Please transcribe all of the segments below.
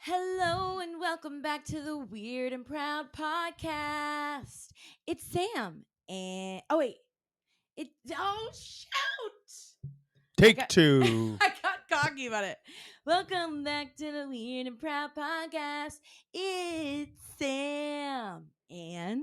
Hello and welcome back to the Weird and Proud podcast. It's Sam and shoot! I Take got two. I got cocky about it. Welcome back to the Weird and Proud podcast. It's Sam and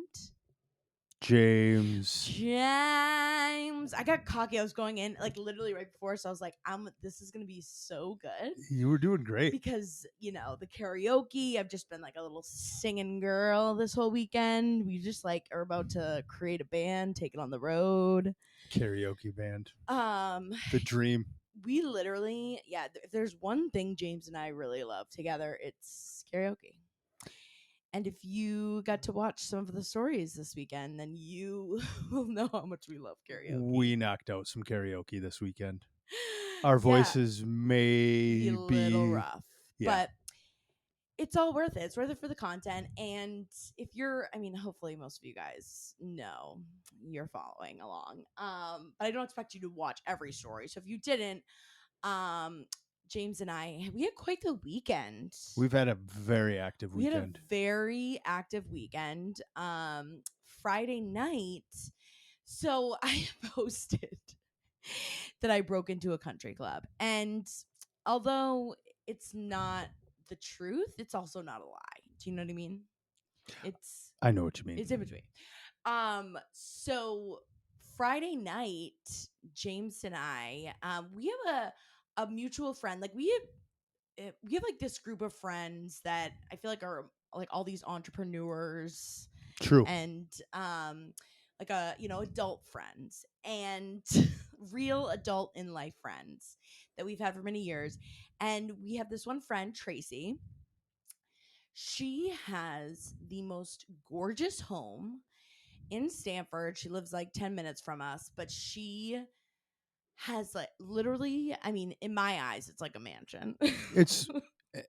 James. James. I got cocky. I was going in like literally right before, so I was like, this is gonna be so good. You were doing great. Because the karaoke, I've just been like a little singing girl this whole weekend. We just like are about to create a band, take it on the road. Karaoke band. um The dream. we literally, if there's one thing James and I really love together, it's karaoke. And if you got to watch some of the stories this weekend, then you will know how much we love karaoke. We knocked out some karaoke this weekend. Our Yeah, voices may be a little be rough, yeah. but it's all worth it. It's worth it for the content. And if you're, hopefully most of you guys know you're following along. But I don't expect you to watch every story. So if you didn't, James and I, we had quite the weekend. We've had a very active We had a weekend. very active weekend. Friday night. So I posted that I broke into a country club. And although it's not the truth, it's also not a lie. Do you know what I mean? I know what you mean. It's in between. So Friday night, James and I, we have a mutual friend. Like we have like this group of friends that I feel like are like all these entrepreneurs True. and like adult friends and real adult in life friends that we've had for many years. And we have this one friend, Tracy. She has the most gorgeous home in Stamford. She lives like 10 minutes from us, but she has like literally, in my eyes, it's like a mansion. It's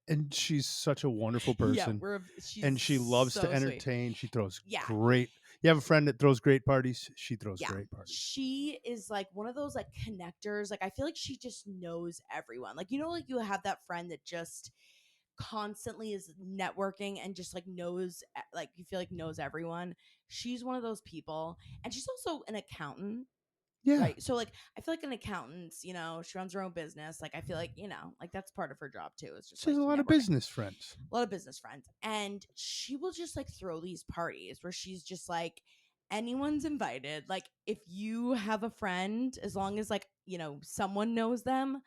and she's such a wonderful person. She's and she loves so to sweet. entertain. She throws Yeah. great. You have a friend that throws great parties. She throws Yeah. great parties. She is like one of those like connectors. Like I feel like she just knows everyone. Like like you have that friend that just constantly is networking and just like knows, like you feel like knows everyone. She's one of those people, and she's also an accountant. Yeah. Right. So like I feel like an accountant, she runs her own business. Like I feel like, like that's part of her job too. It's just She has like a lot of networking. business friends. A lot of business friends. And she will just like throw these parties where she's just like, anyone's invited. Like if you have a friend, as long as like, someone knows them,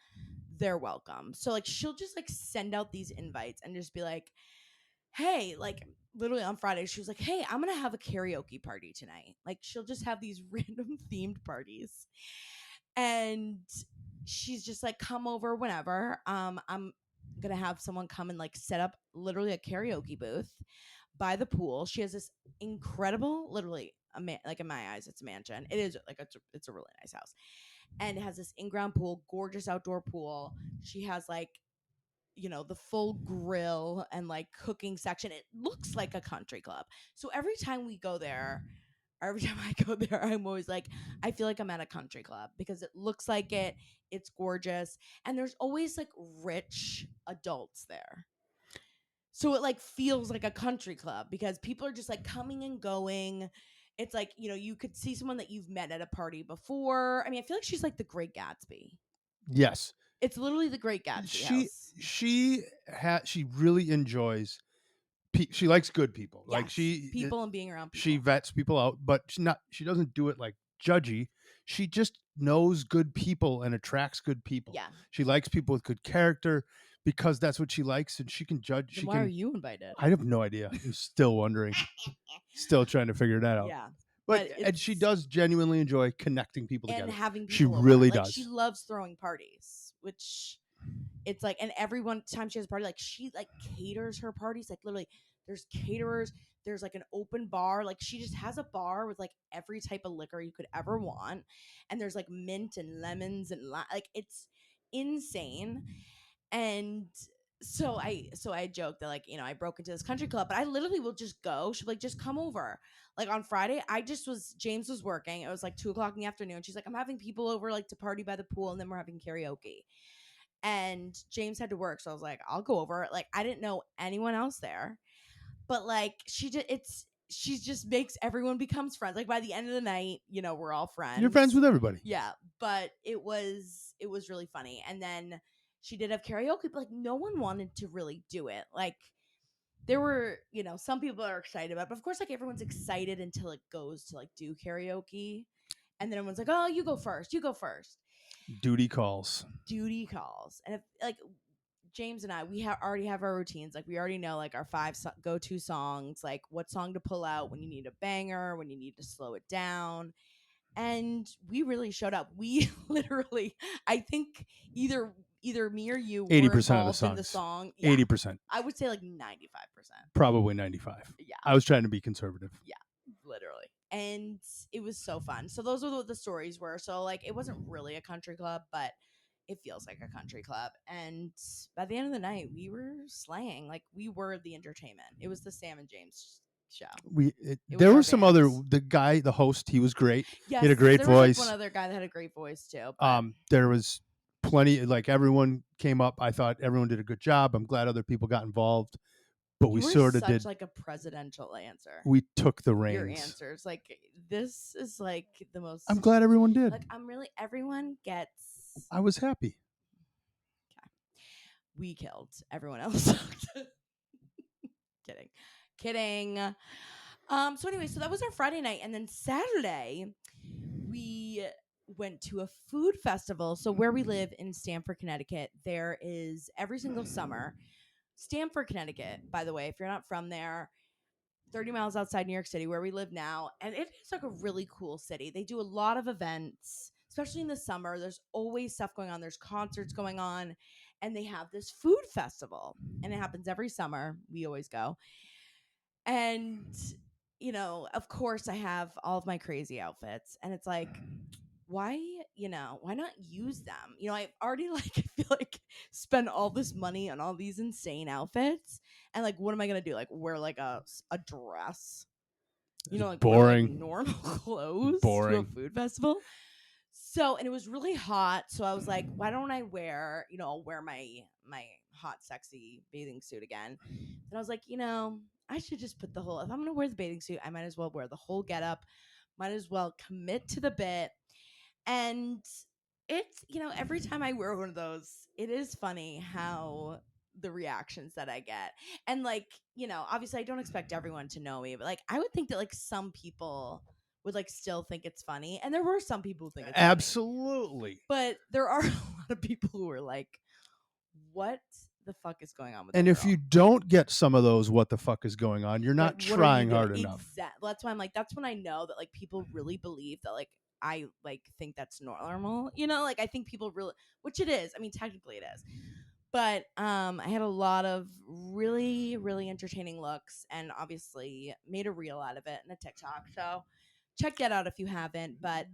they're welcome. So like she'll just like send out these invites and just be like, hey, like literally on Friday, she was like, hey, I'm gonna have a karaoke party tonight. Like she'll just have these random themed parties. And she's just like, come over whenever. I'm gonna have someone come and like set up literally a karaoke booth by the pool. She has this incredible, literally like in my eyes, it's a mansion. It is like it's a really nice house, and it has this in-ground pool, gorgeous outdoor pool. She has like the full grill and like cooking section. It looks like a country club. So every time we go there, or every time I go there, I'm always like, I feel like I'm at a country club because it looks like it. It's gorgeous. And there's always like rich adults there. So it like feels like a country club because people are just like coming and going. It's like, you could see someone that you've met at a party before. I feel like she's like the Great Gatsby. Yes. It's literally the Great Gatsby house. She really enjoys. She likes good people. Yes, Like people and being around people. She vets people out, but she doesn't do it like judgy. She just knows good people and attracts good people. Yeah. She likes people with good character because that's what she likes, and she can judge. Then why are you invited? I have no idea. I'm still wondering. Still trying to figure that out. Yeah. And she does genuinely enjoy connecting people and together. having She people really over. Like does. she loves throwing parties, which it's like, and every one time she has a party, like she like caters her parties. Like literally, there's caterers. There's like an open bar. Like she just has a bar with like every type of liquor you could ever want, and there's like mint and lemons and like it's insane. And so I joked that like I broke into this country club, but I literally will just go. She'll be like, just come over. Like on Friday, James was working. It was like 2:00 in the afternoon. She's like, I'm having people over like to party by the pool, and then we're having karaoke. and James had to work, so I was like, I'll go over. Like, I didn't know anyone else there, but like she just makes everyone becomes friends. Like by the end of the night, we're all friends. You're friends with everybody. Yeah, but it was really funny. And then she did have karaoke, but like no one wanted to really do it. Like there were, some people are excited about it, but of course, like everyone's excited until it goes to like do karaoke. And then everyone's like, oh, you go first. You go first. Duty calls. Duty calls. And if like James and I, we already have our routines. Like we already know like our 5 go-to songs, like what song to pull out when you need a banger, when you need to slow it down. And we really showed up. We literally, I think either me or you were 80% of the involved in the songs. song. Yeah, 80%. I would say like 95%. Probably 95. Yeah. I was trying to be conservative. Yeah, literally. And it was so fun. So those were what the stories were. So like it wasn't really a country club, but it feels like a country club. And by the end of the night, we were slaying. Like we were the entertainment. It was the Sam and James show. There were some other, bands. the host, he was great. Yes, he had a great there voice. was like one other guy that had a great voice too. But there was plenty, like everyone came up. I thought everyone did a good job. I'm glad other people got involved. But we sort of did like a presidential answer. We took the reins. Your answers, like this is like the most. I'm glad everyone did. Like everyone gets. I was happy. Okay. We killed. Everyone else sucked. Kidding. So anyway, so that was our Friday night, and then Saturday we went to a food festival. So where we live in Stamford, Connecticut, there is every single summer. Stamford, Connecticut, by the way, if you're not from there, 30 miles outside New York City, where we live now. And it is like a really cool city. They do a lot of events, especially in the summer. There's always stuff going on. There's concerts going on. And they have this food festival. And it happens every summer. We always go. And, of course, I have all of my crazy outfits. And it's like, why not use them? I've already I feel like spend all this money on all these insane outfits, and like what am I gonna do? Like wear like a dress? Like boring. Wear, like, normal clothes boring. to a food festival. So, and it was really hot, so I was like, why don't I wear, I'll wear my hot sexy bathing suit again. And I was like, I should just put if I'm gonna wear the bathing suit, I might as well wear the whole getup, might as well commit to the bit. And it's, every time I wear one of those, it is funny how the reactions that I get. And like, obviously I don't expect everyone to know me, but like I would think that like some people would like still think it's funny. And there were some people who think it's absolutely funny. But there are a lot of people who are like, what the fuck is going on with and that if girl? you don't get some of those what the fuck is going on, you're not trying hard enough. Exactly. That's why I'm like, that's when I know that like people really believe that like I like think that's normal. Like I think people really, which it is. I mean, technically it is. But I had a lot of really, really entertaining looks, and obviously made a reel out of it and a TikTok. So check that out if you haven't. But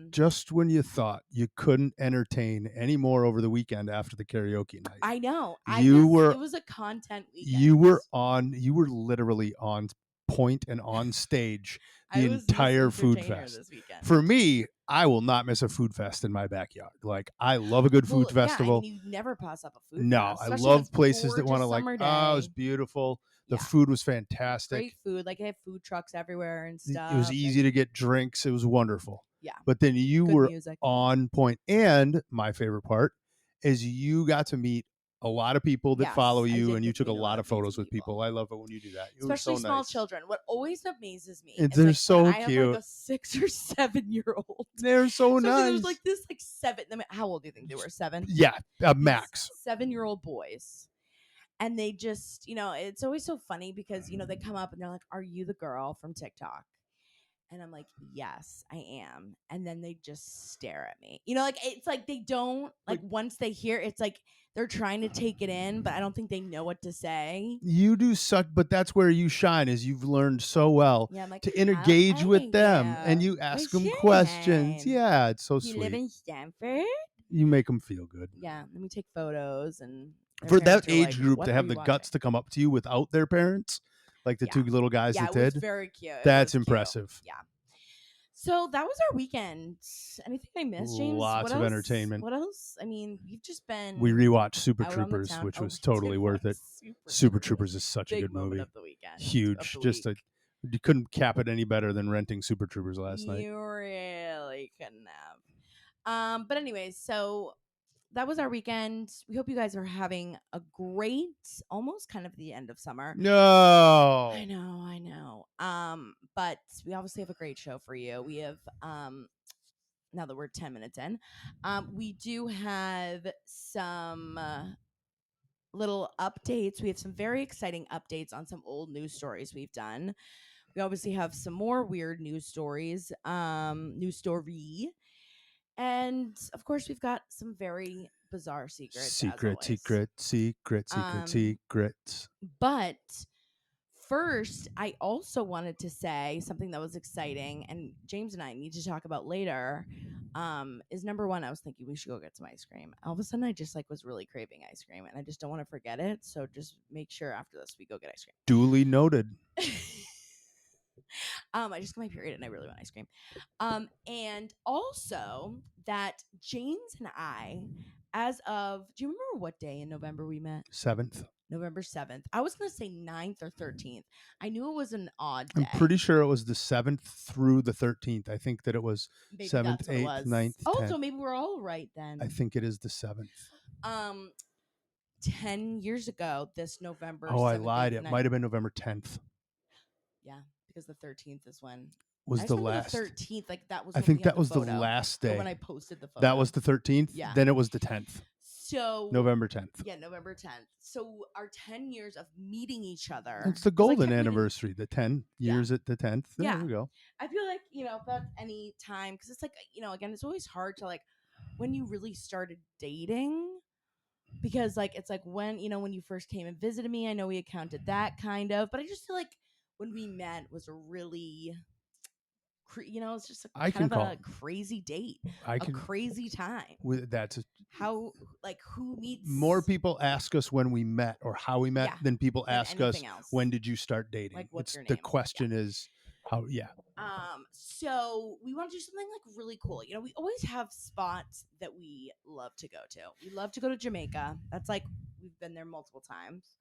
just when you thought you couldn't entertain anymore over the weekend after the karaoke night, I know it was a content weekend. You were literally on point and on stage the entire food fest. This weekend. For me, I will not miss a food fest in my backyard. Like I love a good food festival. Yeah, you never pass up a food fest. I love places that want to like, oh, it was beautiful. The food was fantastic. Great food. Like they have food trucks everywhere and stuff. It was easy to get drinks. It was wonderful. Yeah. But then you Good were music. on point. And my favorite part is you got to meet a lot of people that follow you, and you took a lot of photos with people. I love it when you do that. Especially so small nice. children. What always amazes me is they're like so I cute. have like a 6 or 7 year old. They're so nice. There was like this like 7. I mean, how old do you think they were? 7? Yeah, max. 7-year-old boys. And they just, it's always so funny because, they come up and they're like, are you the girl from TikTok? And I'm like, yes, I am. And then they just stare at me. Like it's like they don't like once they hear it's like they're trying to take it in, but I don't think they know what to say. You do suck, but that's where you shine, is you've learned so well to engage with them, and you ask them questions. Yeah, it's so sweet. You live in Stamford? You make them feel good. Yeah, let me take photos. And for that age group to have the guts to come up to you without their parents, like the 2 little guys that did. It was very cute. That's impressive. Yeah. So that was our weekend. Anything I missed, James? Lots of entertainment. What else? I mean, we've just been. We rewatched Super out on the Troopers, town. which Oh, was we did totally worth watch it. Super Troopers is such a Big good moment movie. of the weekend. Huge. Of the Just week. you couldn't cap it any better than renting Super Troopers last night. You really couldn't have. But anyways, so that was our weekend. We hope you guys are having a great, almost kind of the end of summer. No. I know. But we obviously have a great show for you. We have now that we're 10 minutes in, we do have some little updates. We have some very exciting updates on some old news stories we've done. We obviously have some more weird news stories, news story. And of course, we've got some very bizarre secrets. Secrets. But first, I also wanted to say something that was exciting, and James and I need to talk about later. Is number one, I was thinking we should go get some ice cream. All of a sudden, I just was really craving ice cream, and I just don't want to forget it. So just make sure after this we go get ice cream. Duly noted. I just got my period and I really want ice cream. And also that James and I, as of, do you remember what day in November we met? 7th. November 7th. I was going to say 9th or 13th. I knew it was an odd day. I'm pretty sure it was the 7th through the 13th. I think that it was maybe 7th, 8th, 9th, 10th. Oh, so maybe we're all right then. I think it is the 7th. 10 years ago, this November 7th, I 7th, lied. It might have been November 10th. Yeah, because the 13th is when was the last. The 13th, that was. I think that was the last day when I posted the photo. That was the 13th. Yeah. Then it was the 10th. So November 10th. Yeah, November 10th. So our 10 years of meeting each other. It's the golden anniversary. The 10 years at the 10th. There we go. I feel like if at any time, because it's again, it's always hard to when you really started dating. Because it's when when you first came and visited me, I know we accounted that kind of, but I just feel like when we met was a really, it's just kind of a crazy date, crazy time. That's how who meets. More people ask us when we met or how we met than people ask us else. When did you start dating. What's your name? The question is how. So we want to do something really cool. We always have spots that we love to go to. We love to go to Jamaica. That's we've been there multiple times.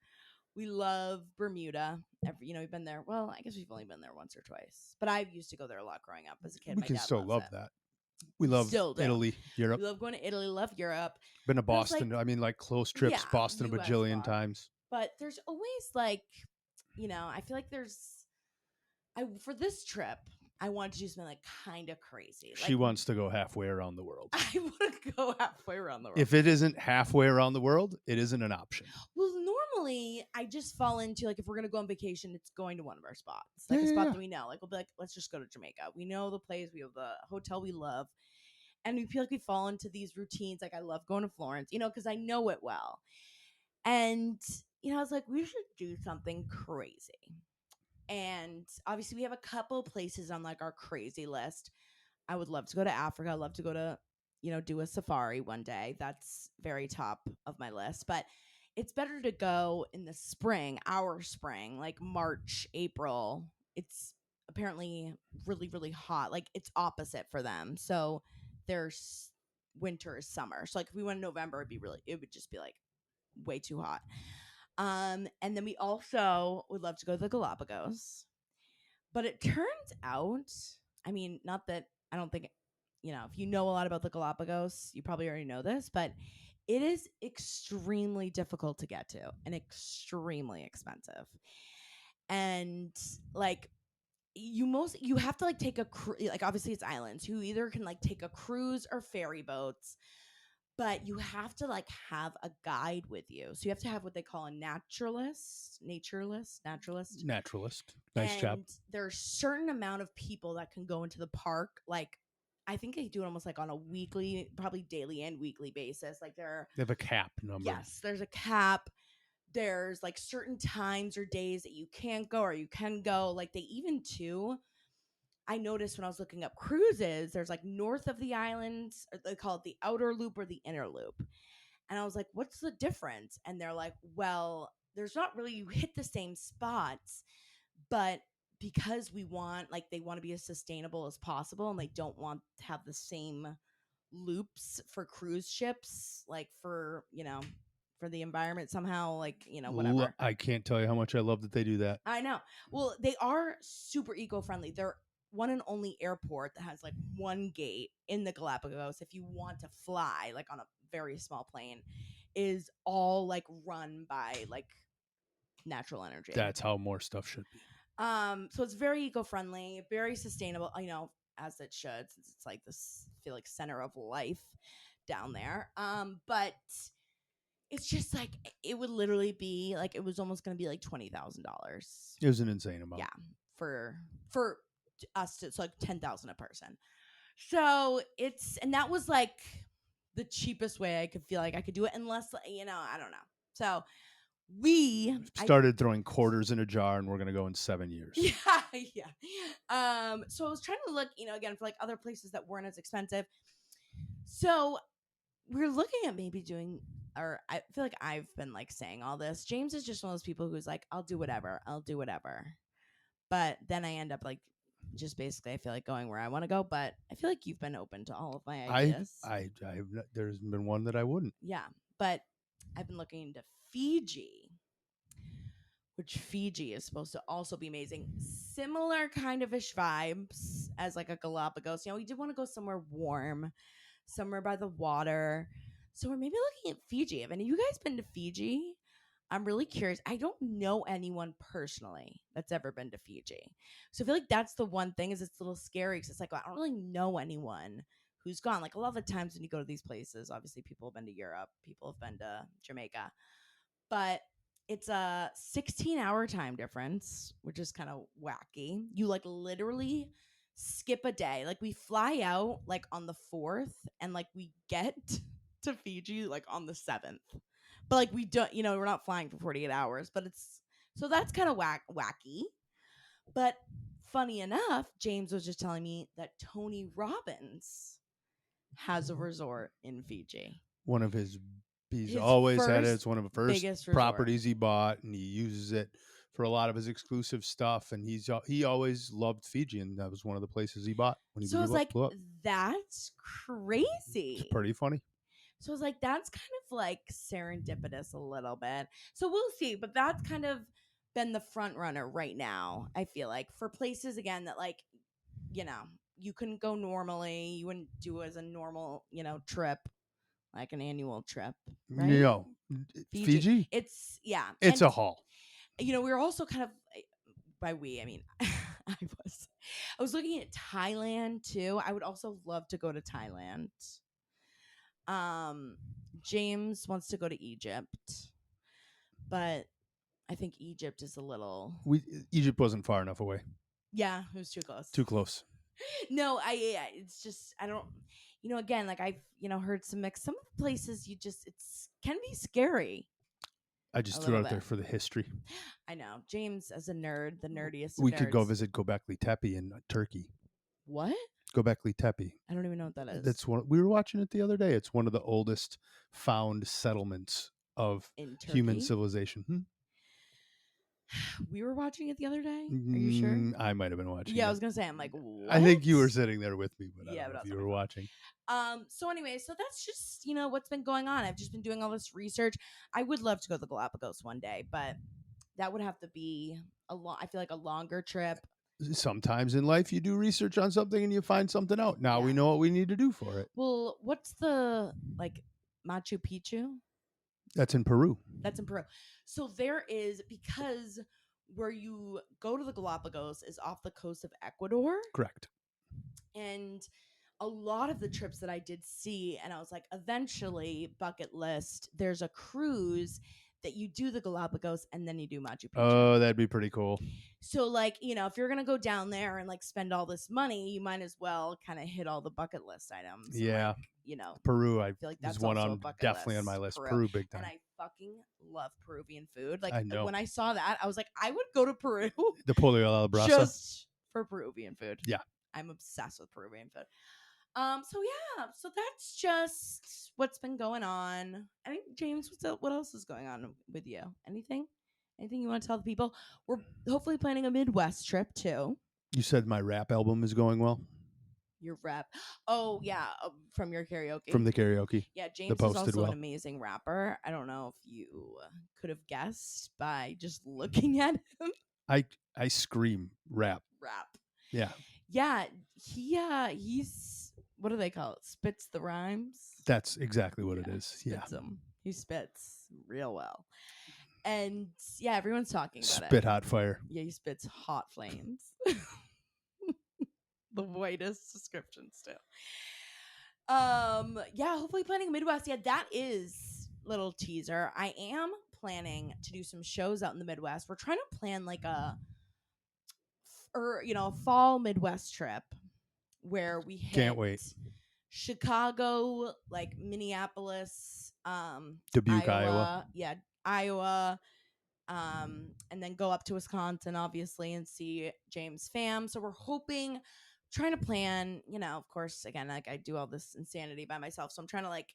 We love Bermuda. We've been there. Well, I guess we've only been there once or twice. But I used to go there a lot growing up as a kid. We can still love that. We love Italy, Europe. We love going to Italy. Love Europe. Been to Boston. Close trips. Boston a bajillion times. But there's always I feel like there's. For this trip, I want to do something kind of crazy. She wants to go halfway around the world. I want to go halfway around the world. If it isn't halfway around the world, it isn't an option. Well, normally I just fall into if we're gonna go on vacation, it's going to one of our spots, a spot that we know. We'll be let's just go to Jamaica. We know the place. We have the hotel we love, and we feel like we fall into these routines. I love going to Florence, because I know it well, and I was like, we should do something crazy. And obviously we have a couple places on our crazy list. I would love to go to Africa. I'd love to go to, do a safari one day. That's very top of my list. But it's better to go in the spring, our spring, March, April. It's apparently really, really hot. It's opposite for them. So there's winter is summer. So if we went in November, it would just be way too hot. And then we also would love to go to the Galapagos. But it turns out, not that I don't think, if you know a lot about the Galapagos, you probably already know this, but it is extremely difficult to get to and extremely expensive. And you have to take a cruise. Obviously it's islands. You either can take a cruise or ferry boats. But you have to have a guide with you. So you have to have what they call a naturalist. Nice job. And there's a certain amount of people that can go into the park. I think they do it almost on a weekly, probably daily and weekly basis. They have a cap number. Yes, there's a cap. There's certain times or days that you can't go or you can go. They even too. I noticed when I was looking up cruises, there's north of the islands, or they call it the outer loop or the inner loop. And I was like, what's the difference? And they're like, well, there's not really, you hit the same spots, but because we want, like, they want to be as sustainable as possible, and they don't want to have the same loops for cruise ships, like, for, for the environment somehow, like, whatever. I can't tell you how much I love that they do that. I know. Well, they are super eco-friendly. They're one and only airport that has like one gate in the Galapagos. If you want to fly like on a very small plane, is all like run by like natural energy. That's how more stuff should be. So it's very eco-friendly, very sustainable, as it should, since it's like this, I feel like, center of life down there. But it's just like, it would literally be like, it was almost going to be like $20,000. It was an insane amount. Yeah, for us to, it's like 10,000 a person. So and that was like the cheapest way I could feel like I could do it, unless, I don't know. So we started throwing quarters in a jar, and we're gonna go in 7 years. Yeah. So I was trying to look, again, for like other places that weren't as expensive. So we're looking at maybe doing, or I feel like I've been like saying all this. James is just one of those people who's like, I'll do whatever. But then I end up like just basically, I feel like, going where I want to go. But I feel like you've been open to all of my ideas. There's been one that I wouldn't. Yeah, but I've been looking into Fiji, which Fiji is supposed to also be amazing. Similar kind of ish vibes as like a Galapagos. We did want to go somewhere warm, somewhere by the water. So we're maybe looking at Fiji. Have any of you guys been to Fiji? I'm really curious. I don't know anyone personally that's ever been to Fiji. So I feel like that's the one thing, is it's a little scary, because it's like, well, I don't really know anyone who's gone. Like, a lot of the times when you go to these places, obviously people have been to Europe, people have been to Jamaica, but it's a 16-hour time difference, which is kind of wacky. You like literally skip a day. Like, we fly out like on the 4th, and like we get to Fiji like on the 7th. But like, we don't, we're not flying for 48 hours, but so that's kind of wacky. But funny enough, James was just telling me that Tony Robbins has a resort in Fiji. One of he's always had it. It's one of the first properties he bought, and he uses it for a lot of his exclusive stuff. And he always loved Fiji, and that was one of the places he bought when he blew up. So that's crazy. It's pretty funny. So I was like, that's kind of like serendipitous a little bit. So we'll see. But that's kind of been the front runner right now, I feel like, for places, again, that like, you couldn't go normally. You wouldn't do as a normal, trip, like an annual trip, right? No. Fiji? It's a haul. We were also kind of, by we, I mean, I was looking at Thailand too. I would also love to go to Thailand. James wants to go to Egypt, but I think Egypt is a little. Egypt wasn't far enough away. Yeah, it was too close. Too close. No, it's just, I don't. Again, like, I've heard some places it's can be scary. I just threw it out there for the history. I know, James, as a nerd, the nerdiest. We could go visit Göbekli Tepe in Turkey. What? Göbekli Tepe. I don't even know what that is. That's one. We were watching it the other day. It's one of the oldest found settlements of human civilization. We were watching it the other day. Are you sure? I might have been watching. Yeah, I was gonna say. I'm like, what? I think you were sitting there with me, but I don't know if you were watching. So anyway, so that's just what's been going on. I've just been doing all this research. I would love to go to the Galapagos one day, but that would have to be I feel like a longer trip. Sometimes in life you do research on something and you find something out. Now we know what we need to do for it. Well, what's the Machu Picchu? That's in Peru. So there is, because where you go to the Galapagos is off the coast of Ecuador. Correct. And a lot of the trips that I did see, and I was like, eventually, bucket list, there's a cruise that you do the Galapagos and then you do Machu Picchu. Oh, that'd be pretty cool. So, like, if you're going to go down there and, like, spend all this money, you might as well kind of hit all the bucket list items. Yeah. Like, Peru, I feel like that's one on definitely on my list. Peru, big time. And I fucking love Peruvian food. Like, I know. When I saw that, I was like, I would go to Peru. The pollo a la brasa. Just for Peruvian food. Yeah. I'm obsessed with Peruvian food. So that's just what's been going on. I think, James, what else is going on with you? Anything Anything you want to tell the people? We're hopefully planning a Midwest trip too. You said my rap album is going well. Your rap? Oh yeah, from your karaoke. From the karaoke. Yeah, James is also an amazing rapper. I don't know if you could have guessed by just looking at him. I scream rap. Yeah. Yeah, he's, what do they call it? Spits the rhymes. That's exactly what it is. Spits them. He spits real well. And yeah, everyone's talking about it. Spit hot fire. Yeah, he spits hot flames. The whitest descriptions too. Yeah, hopefully planning Midwest. Yeah, that is little teaser. I am planning to do some shows out in the Midwest. We're trying to plan like a fall Midwest trip where we hit Can't wait. Chicago, like Minneapolis, Dubuque, Iowa. Yeah, Iowa. And then go up to Wisconsin, obviously, and see James' fam. So we're hoping, trying to plan, of course, again, like I do all this insanity by myself. So I'm trying to like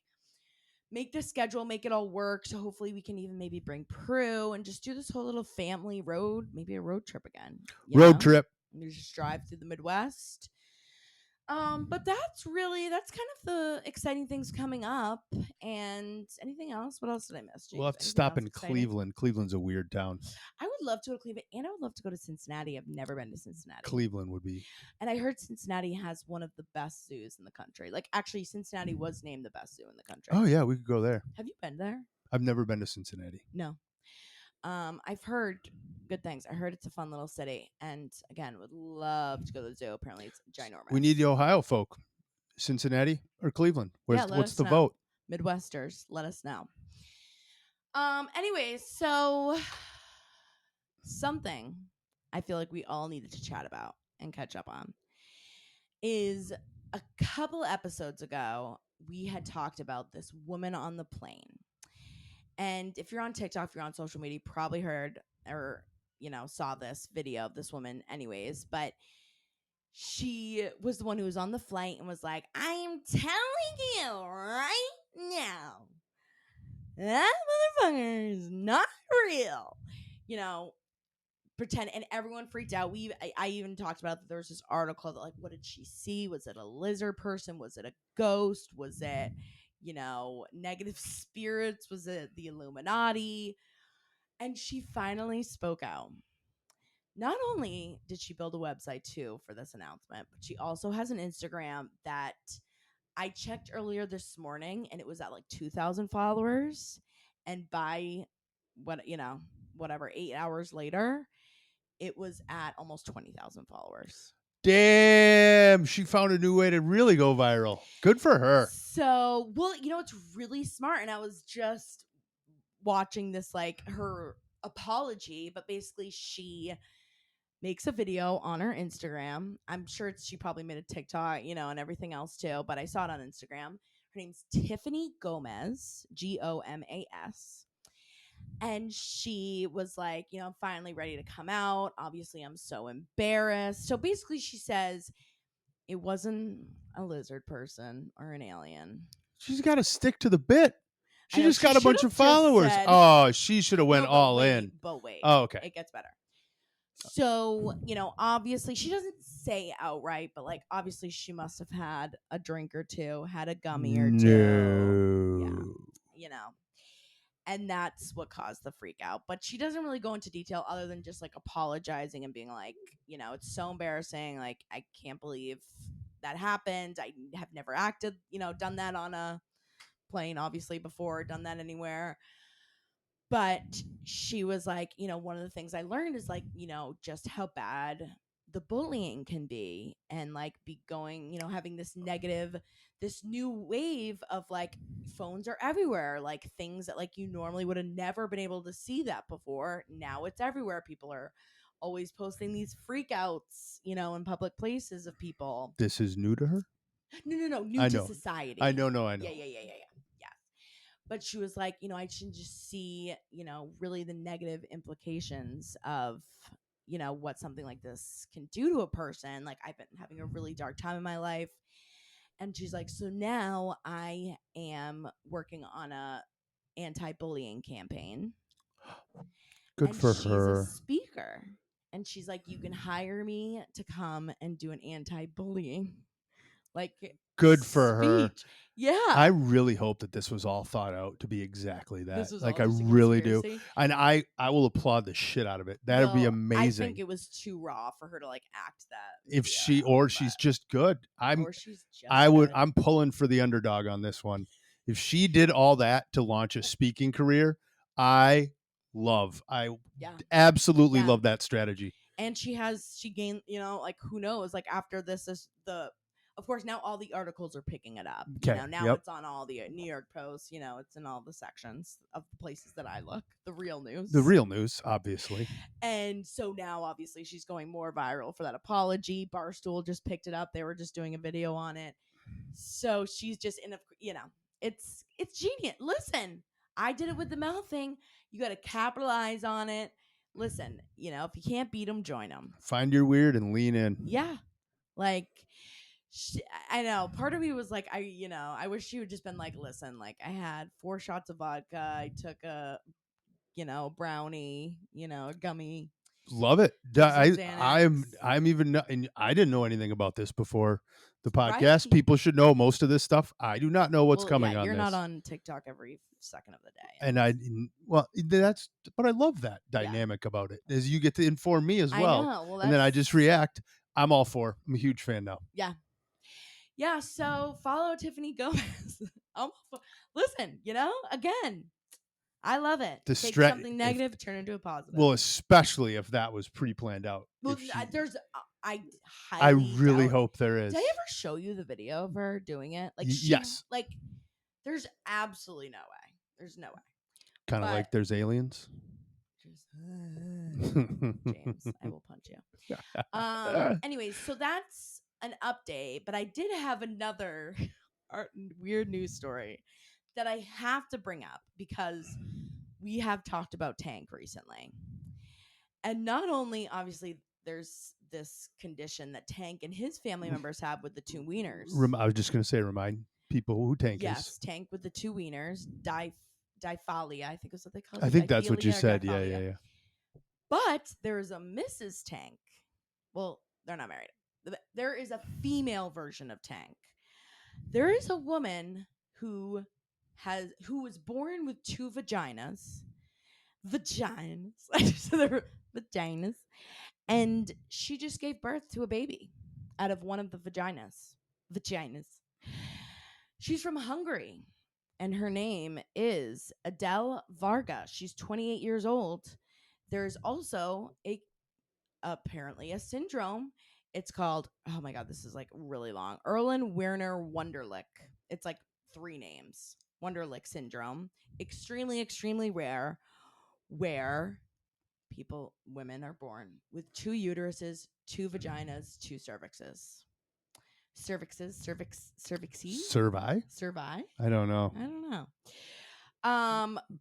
make the schedule, make it all work. So hopefully we can even maybe bring Prue and just do this whole little family road, maybe a road trip again. Road trip. We just drive through the Midwest. But that's kind of the exciting things coming up. And anything else? What else did I miss, James? We'll have to stop in Cleveland. Cleveland's a weird town. I would love to go to Cleveland, and I would love to go to Cincinnati. I've never been to Cincinnati. Cleveland would be. And I heard Cincinnati has one of the best zoos in the country. Like, actually, Cincinnati was named the best zoo in the country. Oh, yeah, we could go there. Have you been there? I've never been to Cincinnati. No. I've heard good things. I heard it's a fun little city, and again, would love to go to the zoo. Apparently, it's ginormous. We need the Ohio folk. Cincinnati or Cleveland? What's the vote? Midwesters, let us know. Anyways, so something I feel like we all needed to chat about and catch up on is a couple episodes ago we had talked about this woman on the plane. And if you're on TikTok, if you're on social media, you probably heard or, saw this video of this woman anyways. But she was the one who was on the flight and was like, I am telling you right now, that motherfucker is not real. Pretend, and everyone freaked out. I even talked about that there was this article that, like, what did she see? Was it a lizard person? Was it a ghost? Was it negative spirits? Was it the Illuminati? And she finally spoke out. Not only did she build a website too for this announcement, but she also has an Instagram that I checked earlier this morning and it was at like 2,000 followers. And by 8 hours later, it was at almost 20,000 followers. Damn, she found a new way to really go viral. Good for her. So, it's really smart. And I was just watching this, like, her apology, but basically she makes a video on her Instagram. I'm sure she probably made a TikTok, and everything else too, but I saw it on Instagram. Her name's Tiffany Gomez, Gomas. And she was like, I'm finally ready to come out. Obviously, I'm so embarrassed. So basically, she says it wasn't a lizard person or an alien. She's got to stick to the bit. She just got a bunch of followers. She should have went all in. But wait. Oh, okay. It gets better. So, obviously, she doesn't say outright, but, like, obviously she must have had a drink or two, had a gummy or two. Yeah. And that's what caused the freak out. But she doesn't really go into detail other than just, like, apologizing and being like, it's so embarrassing. Like, I can't believe that happened. I have never acted, done that on a plane, obviously, before, done that anywhere. But she was like, one of the things I learned is, like, just how bad the bullying can be, and, like, be going, having this new wave of, like, phones are everywhere, like, things that, like, you normally would have never been able to see that before. Now it's everywhere. People are always posting these freakouts, in public places of people. This is new to her? No, new to society. I know. Yeah. But she was like, I should just see, really the negative implications of, what something like this can do to a person. Like, I've been having a really dark time in my life. And she's like, so now I am working on a anti-bullying campaign. Good for she's her. a speaker. And she's like, you can hire me to come and do an anti-bullying like Good for her. speech. Yeah. I really hope that this was all thought out to be exactly that. This was Like all I just a really do. conspiracy. And I will applaud the shit out of it. That'd be Well, I amazing. think it was too raw for her to like act that If video she out, or she's just good. or she's just good. I'm pulling for the underdog on this one. If she did all that to launch a speaking career, I absolutely love that strategy. And she gained, you know, like who knows, like after this is of course now all the articles are picking it up. You know, now it's on all the New York Post, you know, it's in all the sections of the places that I look, the real news, obviously. And so now obviously she's going more viral for that apology. Barstool just picked it up. They were just doing a video on it. So she's just in a, you know, it's genius. Listen, I did it with the mouth thing. You got to capitalize on it. Listen, you know, if you can't beat them, join them. Find your weird and lean in. Yeah. Like, I know. Part of me was like, I wish she would just been like, listen, like I had 4 shots of vodka. I took a, brownie, a gummy. Love it. I'm even not, and I didn't know anything about this before the podcast. Right? People should know most of this stuff. I do not know what's coming on. You're not on TikTok every second of the day. And but I love that dynamic about it, is you get to inform me as well. I know. Well, and then I just react. I'm all for. I'm a huge fan now. Yeah. Yeah. So follow Tiffany Gomez. Listen, again, I love it. Take something negative, turn it into a positive. Well, especially if that was pre-planned out. Well, I really hope there is. Did I ever show you the video of her doing it? Like, yes. Like, there's absolutely no way. There's no way. Kind of like there's aliens. James, I will punch you. Anyways, so that's an update, but I did have another weird news story that I have to bring up because we have talked about Tank recently. And not only, obviously, there's this condition that Tank and his family members have with the 2 wieners. I was just going to say, remind people who Tank is. Yes, Tank with the 2 wieners, diphalia, I think is what they call it. I think that's what you said. Yeah. But there is a Mrs. Tank. Well, they're not married. There is a female version of Tank. There is a woman who was born with 2 vaginas. Vaginas. And she just gave birth to a baby out of one of the vaginas. She's from Hungary, and her name is Adele Varga. She's 28 years old. There's also apparently a syndrome. It's called, oh my God, this is like really long. Erlen-Werner-Wunderlich. It's like 3 names. Wunderlich syndrome. Extremely, extremely rare, where women are born with 2 uteruses, 2 vaginas, 2 cervixes. Cervixes? Cervi? I don't know.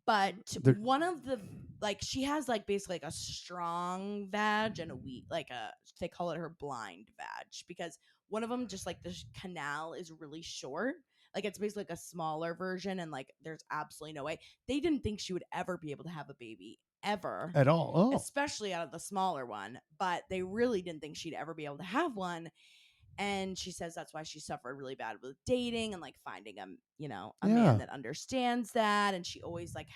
But one of the, like, she has like basically like a strong vag and a weak, like they call it her blind vag, because one of them just like the canal is really short. Like it's basically like a smaller version, and like there's absolutely no way. They didn't think she would ever be able to have a baby ever at all, especially out of the smaller one, but they really didn't think she'd ever be able to have one. And she says that's why she suffered really bad with dating and like finding a man that understands that. And she always like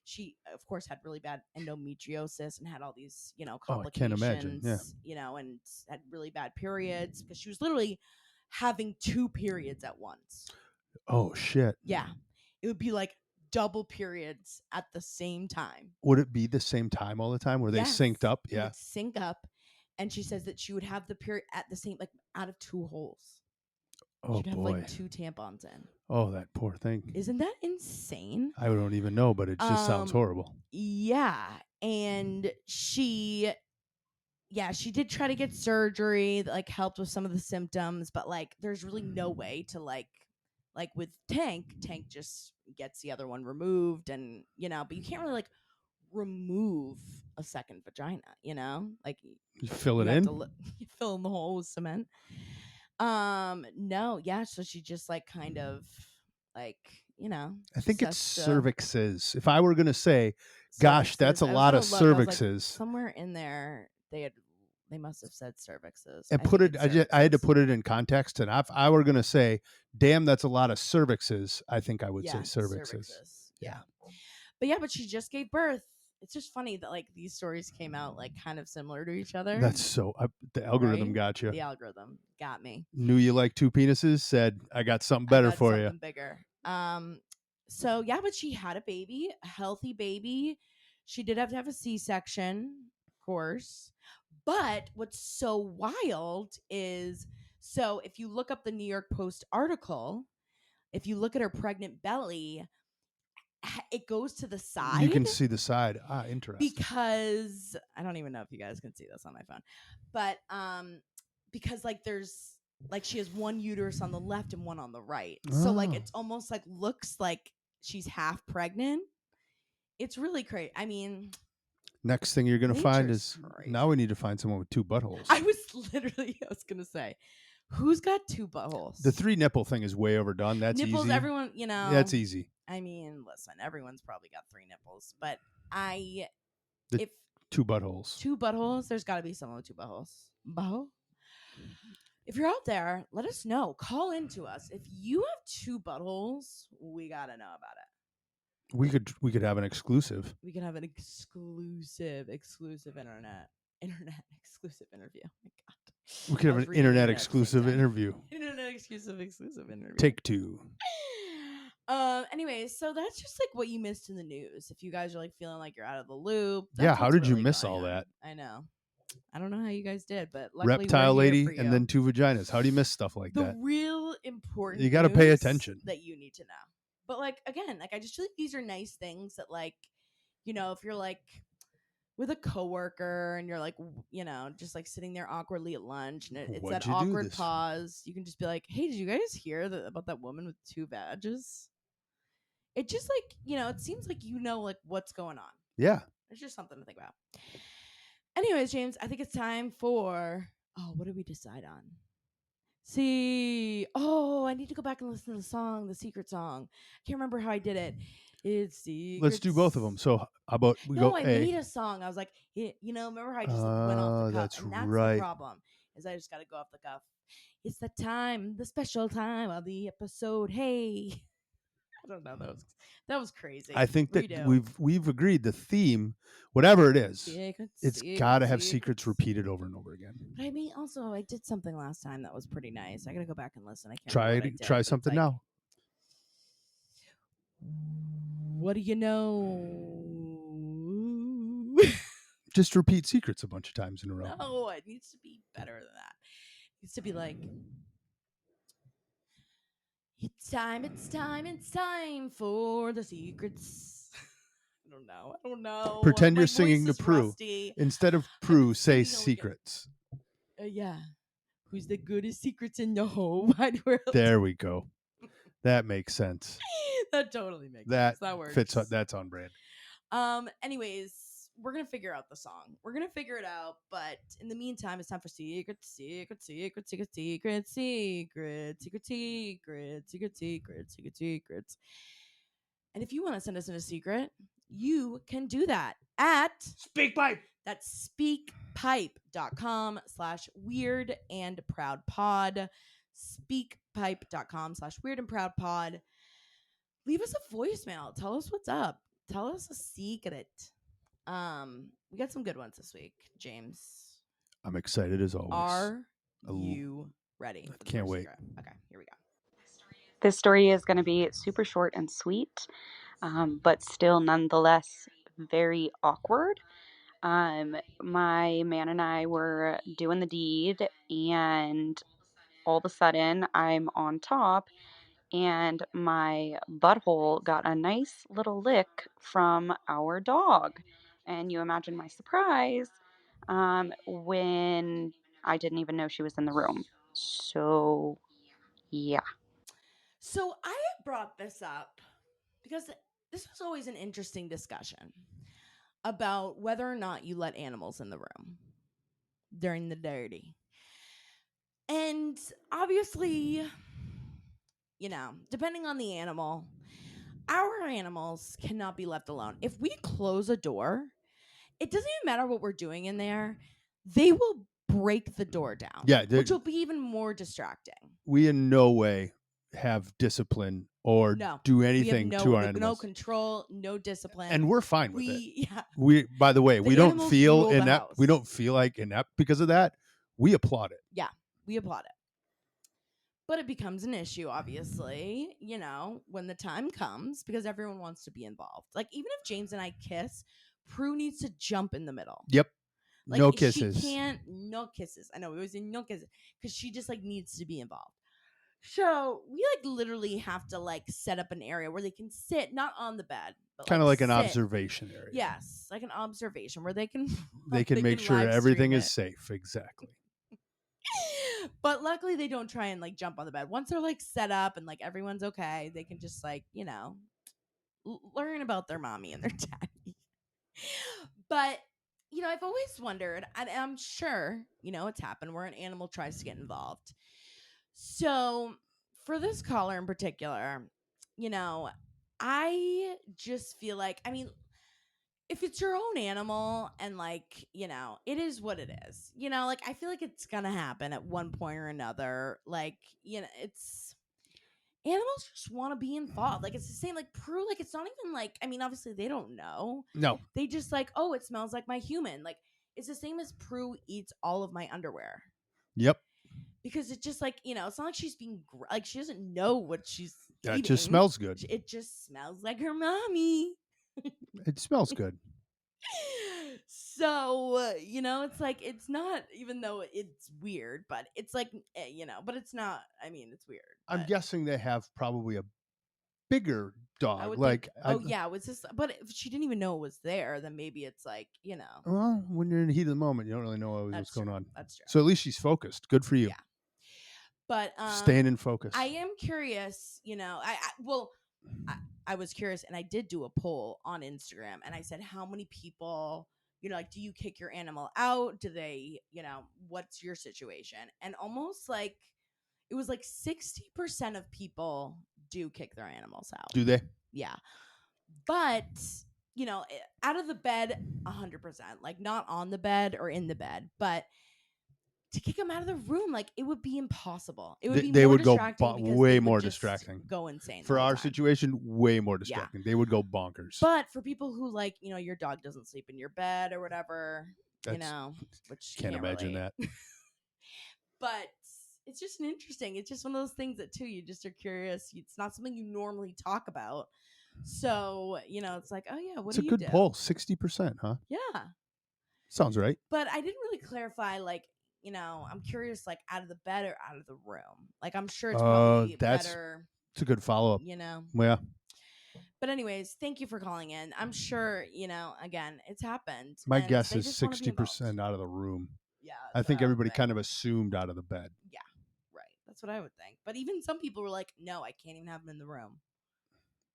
she of course had really bad endometriosis and had all these, complications, I can't imagine. And had really bad periods because she was literally having 2 periods at once. Oh shit. Yeah. It would be like double periods at the same time. Would it be the same time all the time? Were they synced up? Yeah. It would sync up. And she says that she would have the period at the same, like out of 2 holes. Oh, she'd have like 2 tampons in. Oh, that poor thing. Isn't that insane? I don't even know, but it just sounds horrible. Yeah. And she did try to get surgery that like helped with some of the symptoms, but like there's really no way to like with Tank just gets the other one removed, and but you can't really like remove a second vagina, like you fill it in. You fill in the hole with cement. So she just like kind of like I think it's cervixes. If I were going to say, gosh, cervixes. that's a lot of cervixes. Like, somewhere in there, they must have said cervixes. And I had to put it in context. And if I were going to say, damn, that's a lot of cervixes, I think I would say cervixes. Yeah. But she just gave birth. It's just funny that like these stories came out like kind of similar to each other. That's so the algorithm got you. The algorithm got me. Knew you like 2 penises. Said I got something better for you. Something bigger. So yeah, but she had a baby, a healthy baby. She did have to have a C-section, of course. But what's so wild is, so if you look up the New York Post article, if you look at her pregnant belly, it goes to the side. You can see the side. Interesting. Because I don't even know if you guys can see this on my phone, but because like there's like she has one uterus on the left and one on the right, so like it's almost like looks like she's half pregnant. It's really crazy. I mean, next thing you're gonna find is crazy. Now we need to find someone with 2 buttholes. I was gonna say, who's got 2 buttholes? The 3 nipple thing is way overdone. That's nipples, easy. Everyone, that's easy. I mean, listen, everyone's probably got 3 nipples, but if 2 buttholes. 2 buttholes, there's got to be someone with 2 buttholes. Butthole? If you're out there, let us know. Call into us. If you have 2 buttholes, we gotta know about it. We could have an exclusive. We could have an exclusive internet exclusive interview. Oh my God. We could have an internet exclusive interview. Internet exclusive interview. Take 2. Anyways, so that's just like what you missed in the news. If you guys are like feeling like you're out of the loop. Yeah, how did you miss all that? I know. I don't know how you guys did, but luckily reptile lady and then 2 vaginas. How do you miss stuff like that? The real important, you got to pay attention that you need to know. But like again, like I just feel like these are nice things that like, if you're like with a coworker and you're like, just like sitting there awkwardly at lunch and it's that awkward pause, you can just be like, "Hey, did you guys hear about that woman with 2 vages?" It just like, it seems like like what's going on. Yeah. It's just something to think about. Anyways, James, I think it's time for, what did we decide on? I need to go back and listen to the song, the secret song. I can't remember how I did it. It's secret. Let's do both of them. So how about we go I made a song. I was like, remember how I just went off the cuff? That's and that's right. The problem, is I just got to go off the cuff. It's the time, the special time of the episode. Hey. I don't know. That was crazy. I think that we've agreed the theme, whatever it is, it's got to have secrets repeated over and over again. But I mean, also I did something last time that was pretty nice. I gotta go back and listen. I can't try something now. What do you know? Just repeat secrets a bunch of times in a row. No, it needs to be better than that. It needs to be like, it's time for the secrets. I don't know. Pretend you're singing to Prue. Rusty. Instead of Prue, say secrets. Yeah. Who's the goodest secrets in the whole wide world? There we go. That makes sense. That totally makes sense. That works. Fits. That's on brand. Anyways, we're going to figure out the song. We're going to figure it out. But in the meantime, it's time for secrets. And if you want to send us in a secret, you can do that at SpeakPipe. That's speakpipe.com/weirdandproudpod. Speakpipe.com/weirdandproudpod. Leave us a voicemail. Tell us what's up. Tell us a secret. We got some good ones this week, James. I'm excited as always. Are you ready? I can't wait. Secret? Okay, here we go. This story is going to be super short and sweet, but still nonetheless very awkward. My man and I were doing the deed, and all of a sudden I'm on top, and my butthole got a nice little lick from our dog. And you imagine my surprise when I didn't even know she was in the room. So, yeah. So I brought this up because this was always an interesting discussion about whether or not you let animals in the room during the dirty. And obviously, depending on the animal, our animals cannot be left alone. If we close a door, it doesn't even matter what we're doing in there. They will break the door down, which will be even more distracting. We in no way have discipline or do anything to our animals. No control, no discipline, and we're fine with it. Yeah. We, by the way, we don't feel inept. We don't feel like inept because of that. We applaud it. Yeah, we applaud it. But it becomes an issue, obviously, when the time comes, because everyone wants to be involved. Like, even if James and I kiss, Prue needs to jump in the middle. Yep. Like, no kisses. She can't, no kisses. I know, we always say no kisses, because she just, like, needs to be involved. So we, like, literally have to, like, set up an area where they can sit, not on the bed, but kind of like an observation area. Yes, like an observation where they can make sure everything is safe. Exactly. But luckily they don't try and, like, jump on the bed. Once they're, like, set up and, like, everyone's okay, they can just, like, learn about their mommy and their daddy. But I've always wondered, and I'm sure it's happened where an animal tries to get involved. So for this caller in particular, I just feel like, I mean, if it's your own animal and, like, it is what it is. Like, I feel like it's gonna happen at one point or another. Like, it's animals just want to be involved. Like, it's the same, like, Prue, like, it's not even like, I mean, obviously they don't know. No. They just like, oh, it smells like my human. Like, it's the same as Prue eats all of my underwear. Yep. Because it's just like, it's not like she's being like, she doesn't know what she's eating. It just smells good. It just smells like her mommy. It smells good. So, it's like, it's not, even though it's weird, but it's like, but it's not, I mean, it's weird. I'm guessing they have probably a bigger dog. Was this, but if she didn't even know it was there, then maybe it's like, Well, when you're in the heat of the moment, you don't really know what's going on. That's true. So at least she's focused. Good for you. Yeah. But staying in focus. I am curious, I was curious, and I did do a poll on Instagram, and I said, how many people, like, do you kick your animal out? Do they, what's your situation? And almost like, it was like 60% of people do kick their animals out. Do they? Yeah. But, out of the bed, 100%. Like, not on the bed or in the bed, but to kick them out of the room, like, it would be impossible. It would be they more would go way they more would just distracting. go insane. For our situation, way more distracting. They would go bonkers. But for people who, like, your dog doesn't sleep in your bed or whatever, which can't imagine that. But it's just it's just one of those things that, too, you just are curious. It's not something you normally talk about. So, it's like, oh yeah, what do you do? It's a good poll, 60%, huh? Yeah. Sounds right. But I didn't really clarify, like, I'm curious, like, out of the bed or out of the room. Like, I'm sure it's probably better. It's a good follow-up. Yeah. But anyways, thank you for calling in. I'm sure, again, it's happened. My guess is 60% out of the room. Yeah. I think everybody kind of assumed out of the bed. Yeah, right. That's what I would think. But even some people were like, no, I can't even have them in the room.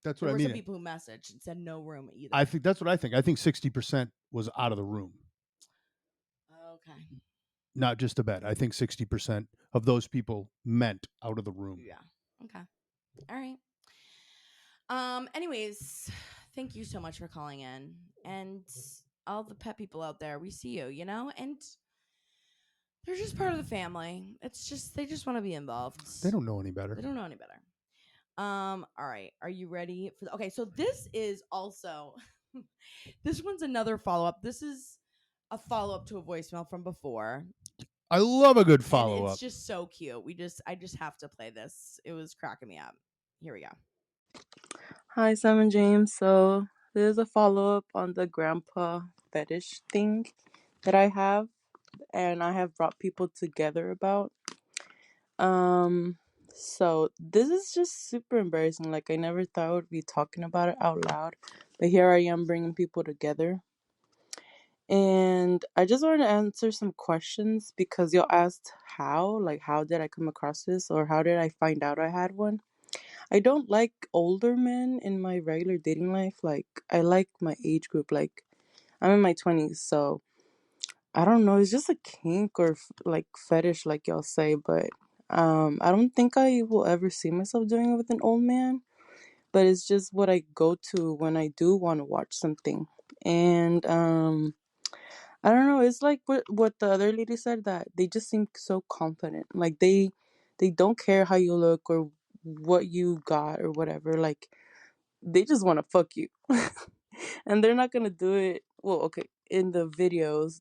That's what I mean. There were some people who messaged and said no room either. I think that's what I think. I think 60% was out of the room. Okay. Not just the bed. I think 60% of those people meant out of the room. Yeah. Okay. All right. Anyways, thank you so much for calling in. And all the pet people out there, we see you, and they're just part of the family. It's just, they just want to be involved. They don't know any better. All right. Are you ready for okay, so this is also this one's another follow-up. This is a follow-up to a voicemail from before. I love a good follow-up. It's just so cute. I just have to play this. It was cracking me up. Here we go. Hi, Sam and James. So there's a follow-up on the grandpa fetish thing that I have, and I have brought people together about. So this is just super embarrassing. Like, I never thought I would be talking about it out loud, but here I am bringing people together. And I just wanted to answer some questions because y'all asked how did I come across this, or how did I find out I had one? I don't like older men in my regular dating life. Like, I like my age group. Like, I'm in my 20s, so I don't know. It's just a kink or like fetish, like y'all say, but I don't think I will ever see myself doing it with an old man. but it's just what I go to when I do want to watch something. And I don't know, it's like what the other lady said, that they just seem so confident. Like they don't care how you look or what you got or whatever. Like they just want to fuck you. And they're not going to do it. Well, okay, in the videos,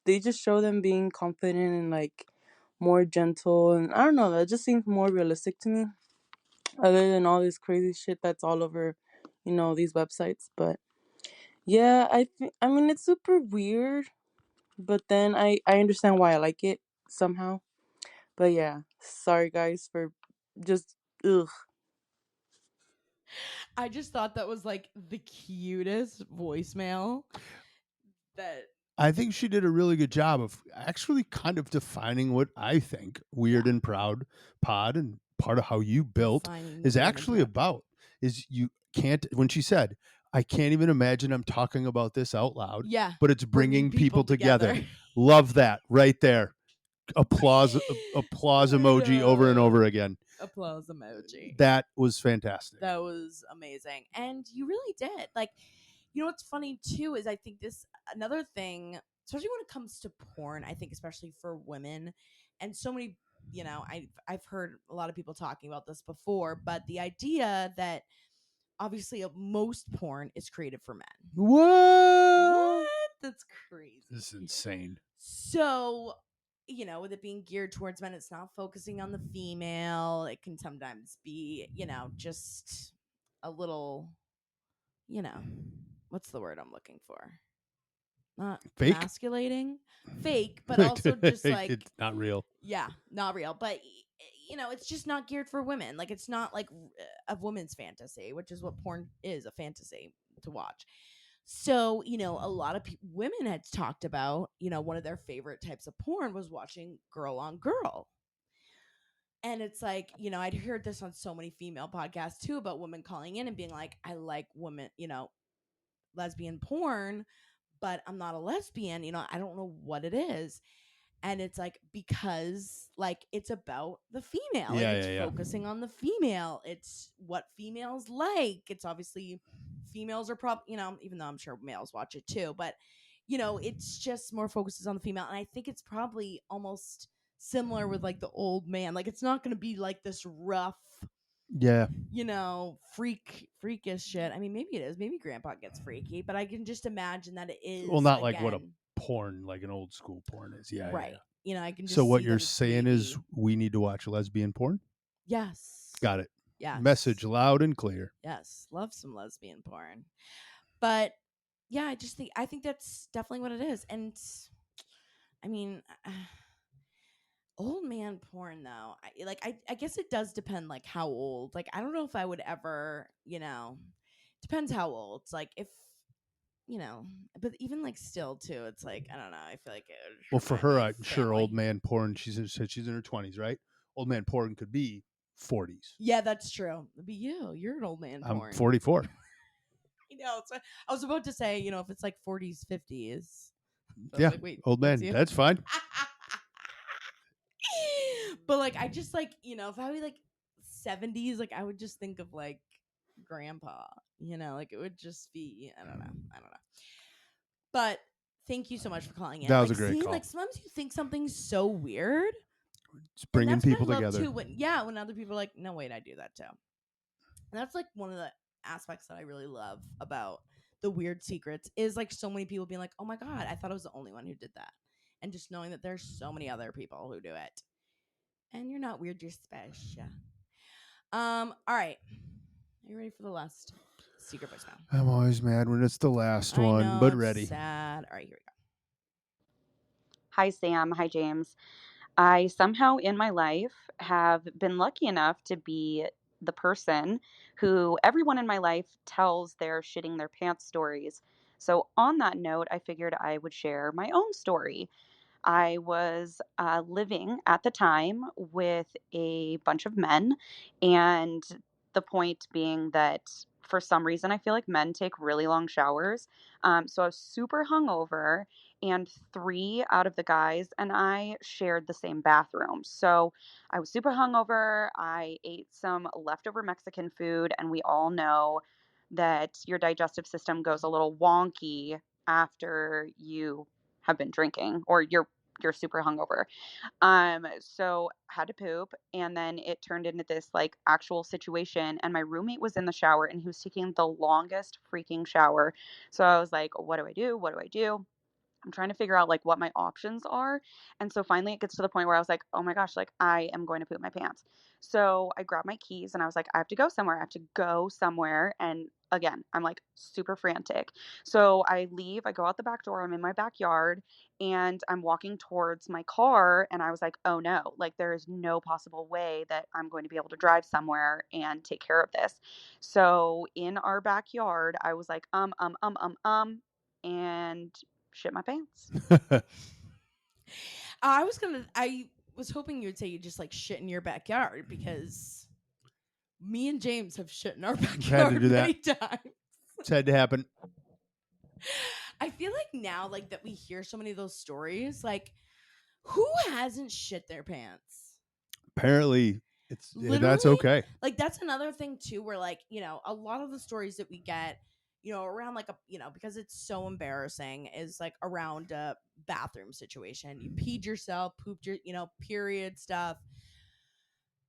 they just show them being confident and like more gentle, and I don't know, that just seems more realistic to me, other than all this crazy shit that's all over, these websites. But yeah, I mean, it's super weird, but then I understand why I like it somehow. But yeah, sorry guys for just ugh. I just thought that was like the cutest voicemail that I think she did a really good job of actually kind of defining what I think Weird and Proud Pod and part of how you built is actually about. Is you can't, when she said, I can't even imagine I'm talking about this out loud. Yeah. But it's bringing people together. Love that right there. Applause emoji over and over again. Applause emoji. That was fantastic. That was amazing. And you really did. Like, you know what's funny too is I think this another thing, especially when it comes to porn, I think especially for women, and so many, I've heard a lot of people talking about this before, but the idea that obviously most porn is created for men. What? That's crazy. This is insane. So, with it being geared towards men, it's not focusing on the female. It can sometimes be, just a little, what's the word I'm looking for? Not fake, emasculating, fake, but also just like it's not real. Yeah, not real, but it's just not geared for women. Like it's not like a woman's fantasy, which is what porn is, a fantasy to watch. So, a lot of women had talked about, one of their favorite types of porn was watching girl on girl. And it's like, I'd heard this on so many female podcasts too about women calling in and being like, I like women, lesbian porn, but I'm not a lesbian. I don't know what it is. And it's like, because like it's about the female. Yeah, like, it's focusing on the female. It's what females like. It's obviously females are probably, even though I'm sure males watch it too, but it's just more focuses on the female. And I think it's probably almost similar with like the old man. Like it's not going to be like this rough, freakish shit. I mean, maybe it is. Maybe grandpa gets freaky, but I can just imagine that it is. Well, not like what a porn, like an old school porn is. Yeah. Right. Yeah. I can just So what see you're that it's saying creepy. is we need to watch lesbian porn? Yes. Got it. Yes. Message loud and clear. Yes. Love some lesbian porn. But yeah, I think that's definitely what it is. And I mean, old man porn though, I guess it does depend like how old. Like I don't know if I would ever, depends how old. It's like if but even like still too, it's like I don't know. I feel like it would. Well, for her, I'm sure old man porn. She's in her 20s, right? Old man porn could be 40s. Yeah, that's true. It'd be you. You're an old man porn. I'm 44. So I was about to say, if it's like 40s, 50s. Yeah, like, wait, old man. That's fine. But like, I just like, if I were like 70s, like I would just think of like grandpa, like it would just be, I don't know. But thank you so much for calling in. That was a great call. Like sometimes you think something's so weird. It's bringing people together. Too, when other people are like, no, wait, I do that too. And that's like one of the aspects that I really love about the weird secrets is like so many people being like, oh my God, I thought I was the only one who did that. And just knowing that there's so many other people who do it. And you're not weird, you're special. All right. Are you ready for the last secret voicemail? I'm always mad when it's the last one, but ready. Sad. All right, here we go. Hi, Sam. Hi, James. I somehow in my life have been lucky enough to be the person who everyone in my life tells their shitting their pants stories. So, on that note, I figured I would share my own story. I was living at the time with a bunch of men, and the point being that for some reason I feel like men take really long showers. So I was super hungover, and 3 out of the guys and I shared the same bathroom. So I was super hungover. I ate some leftover Mexican food, and we all know that your digestive system goes a little wonky after you have been drinking or you're super hungover. So had to poop, and then it turned into this like actual situation, and my roommate was in the shower and he was taking the longest freaking shower. So I was like, what do I do? What do I do? I'm trying to figure out like what my options are. And so finally it gets to the point where I was like, oh my gosh, like I am going to poop my pants. So I grabbed my keys and I was like, I have to go somewhere. I have to go somewhere. And again, I'm like super frantic. So I leave, I go out the back door, I'm in my backyard and I'm walking towards my car. And I was like, oh no, like there is no possible way that I'm going to be able to drive somewhere and take care of this. So in our backyard, I was like, and shit my pants. I was hoping you would say you just like shit in your backyard, because me and James have shit in our Had to backyard do that. many times. It's had to happen. I feel like now, like that we hear so many of those stories, like who hasn't shit their pants? Apparently, that's Literally, okay. Like that's another thing too, where like, you know, a lot of the stories that we get, you know, around like a, you know, because it's so embarrassing, is like around a bathroom situation. You peed yourself, pooped your, you know, period stuff.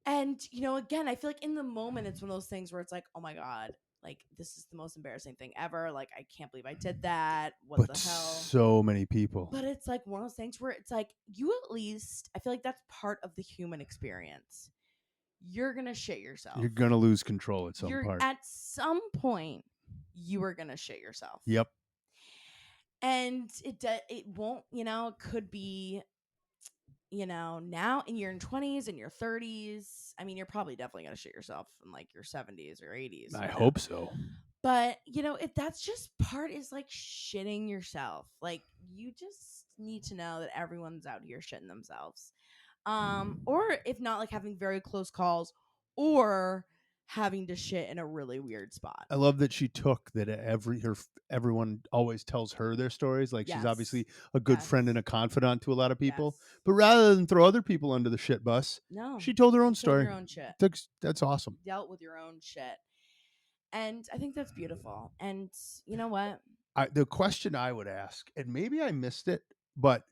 And, you know, again, I feel like in the moment, it's one of those things where it's like, oh my God, like this is the most embarrassing thing ever. Like, I can't believe I did that. What But the hell? so many people. But it's like one of those things where it's like, you at least, I feel like that's part of the human experience. You're going to shit yourself. You're going to lose control at some part. At some point, you are going to shit yourself. Yep. And it won't, you know, it could be, you know, now in your 20s and your 30s. I mean, you're probably definitely going to shit yourself in like your 70s or 80s. I hope so. But, you know, if that's just part is like shitting yourself. Like, you just need to know that everyone's out here shitting themselves. Or if not, like having very close calls or having to shit in a really weird spot. I love that she took that everyone always tells her their stories. Like she's obviously a good friend and a confidant to a lot of people. Yes. But rather than throw other people under the shit bus, she told her own story. Your own shit. That's awesome. Dealt with your own shit. And I think that's beautiful. And you know what? The question I would ask, and maybe I missed it, but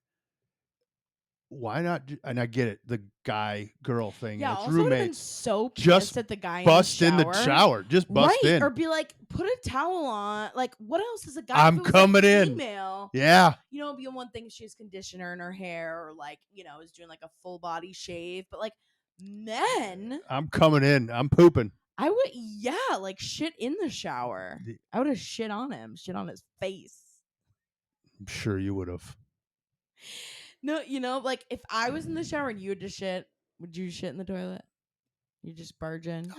why not? And I get it, the guy girl thing. Yeah, and it's also roommates. been so pissed just at the guy bust in the shower. Just bust in, or be like, put a towel on. Like, what else is a guy? I'm coming in. Female, yeah. You know, it'd be one thing if she has conditioner in her hair, or like, you know, is doing like a full body shave. But like, men, I'm coming in. I'm pooping. I would, yeah, like shit in the shower. I would have shit on him, shit on his face. I'm sure you would have. No, you know, like if I was in the shower and you had to shit, would you shit in the toilet? You just barge in.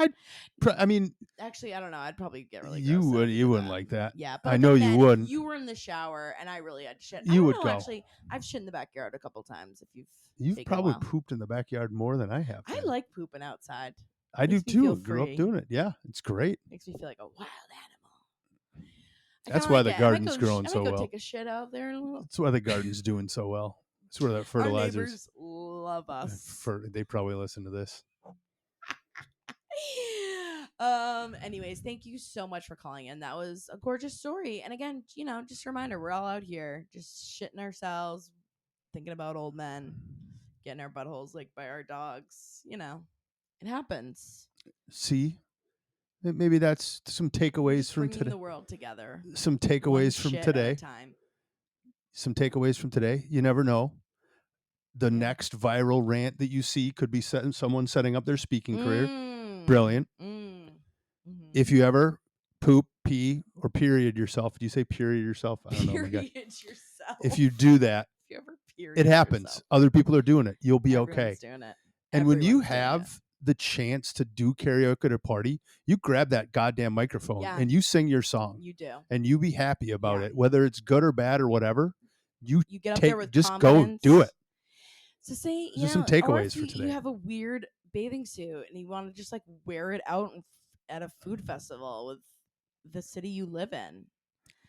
I mean, actually, I don't know. I'd probably get really. You wouldn't like that. Yeah, but I know you wouldn't. If you were in the shower and I really had to shit, you would go. Actually, I've shit in the backyard a couple times. If you've probably pooped in the backyard more than I have. I like pooping outside. I do too. Grew up doing it. Yeah, it's great. Makes me feel like a wild animal. That's why the garden's growing so well. Take a shit out there. That's why the garden's doing so well. That's where that fertilizers. Our neighbors love us. They probably listen to this. Anyways, thank you so much for calling in. That was a gorgeous story. And again, you know, just a reminder, we're all out here just shitting ourselves, thinking about old men, getting our buttholes licked by our dogs. You know, it happens. See, maybe that's some takeaways from today. The world together. Some takeaways from today. Some takeaways from today. You never know. The next viral rant that you see could be someone setting up their speaking career. Brilliant. Mm-hmm. If you ever poop, pee, or period yourself, do you say period yourself? I don't know. Period yourself. If you do that, if you ever period it happens. Yourself. Other people are doing it. You'll be okay. Doing it. And when you have the chance to do karaoke at a party, you grab that goddamn microphone and you sing your song. You do. And you be happy about it, whether it's good or bad or whatever. You get up there with just confidence. Go do it. So say, just some takeaways for today. You have a weird bathing suit and you want to just like wear it out at a food festival with the city you live in.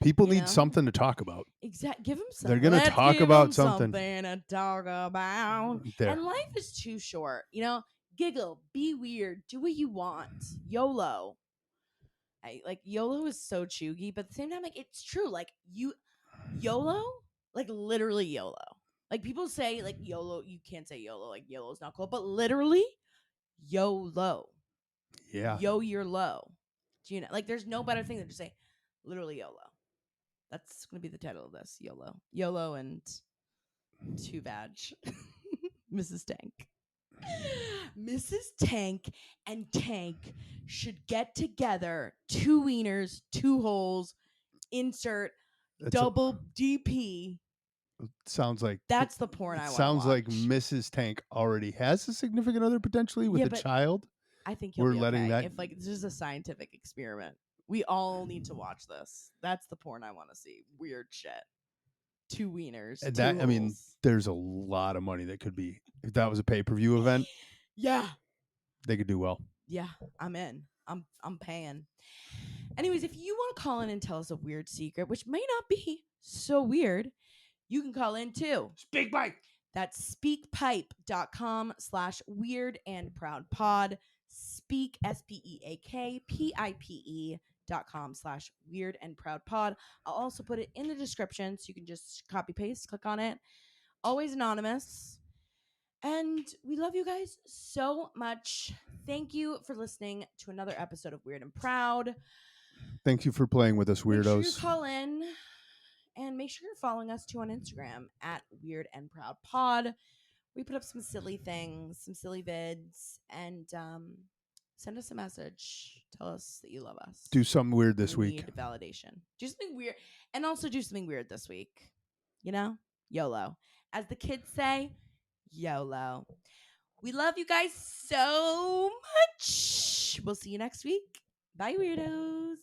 People You need know? something to talk about. Exactly. Give them something. They're gonna Let's talk give about 'em something. to talk about. There. And life is too short. You know, giggle, be weird, do what you want. YOLO. YOLO is so chuggy, but at the same time, like it's true. Like YOLO, like literally YOLO. Like people say like YOLO, you can't say YOLO, like YOLO is not cool, but literally YOLO. Yeah. Yo, you're low. Do you know? Like there's no better thing than to say literally YOLO. That's gonna be the title of this. YOLO and too bad. Mrs. Tank. Mrs. Tank and Tank should get together. 2 wieners, 2 holes, insert double DP. Sounds like That's the porn I want to sounds watch. like Mrs. Tank already has a significant other potentially with a child. I think he'll We're be letting okay. that. If like this is a scientific experiment, we all need to watch this. That's the porn I want to see. Weird shit. 2 wieners. And 2 that holes. I mean, there's a lot of money that could be if that was a pay-per-view event. Yeah. They could do well. Yeah, I'm in. I'm paying. Anyways, if you want to call in and tell us a weird secret, which may not be so weird, you can call in too. Speak pipe. That's speakpipe.com/weird and proud pod. Speak SPEAKPIPE.com/weird and proud pod. I'll also put it in the description so you can just copy paste, click on it. Always anonymous. And we love you guys so much. Thank you for listening to another episode of Weird and Proud. Thank you for playing with us, weirdos. Make sure you call in and make sure you're following us too on Instagram at Weird and Proud Pod. We put up some silly things, some silly vids, and send us a message. Tell us that you love us. Do something weird this week. Need validation. Do something weird, and also do something weird this week. You know, YOLO. As the kids say, YOLO. We love you guys so much. We'll see you next week. Bye, weirdos.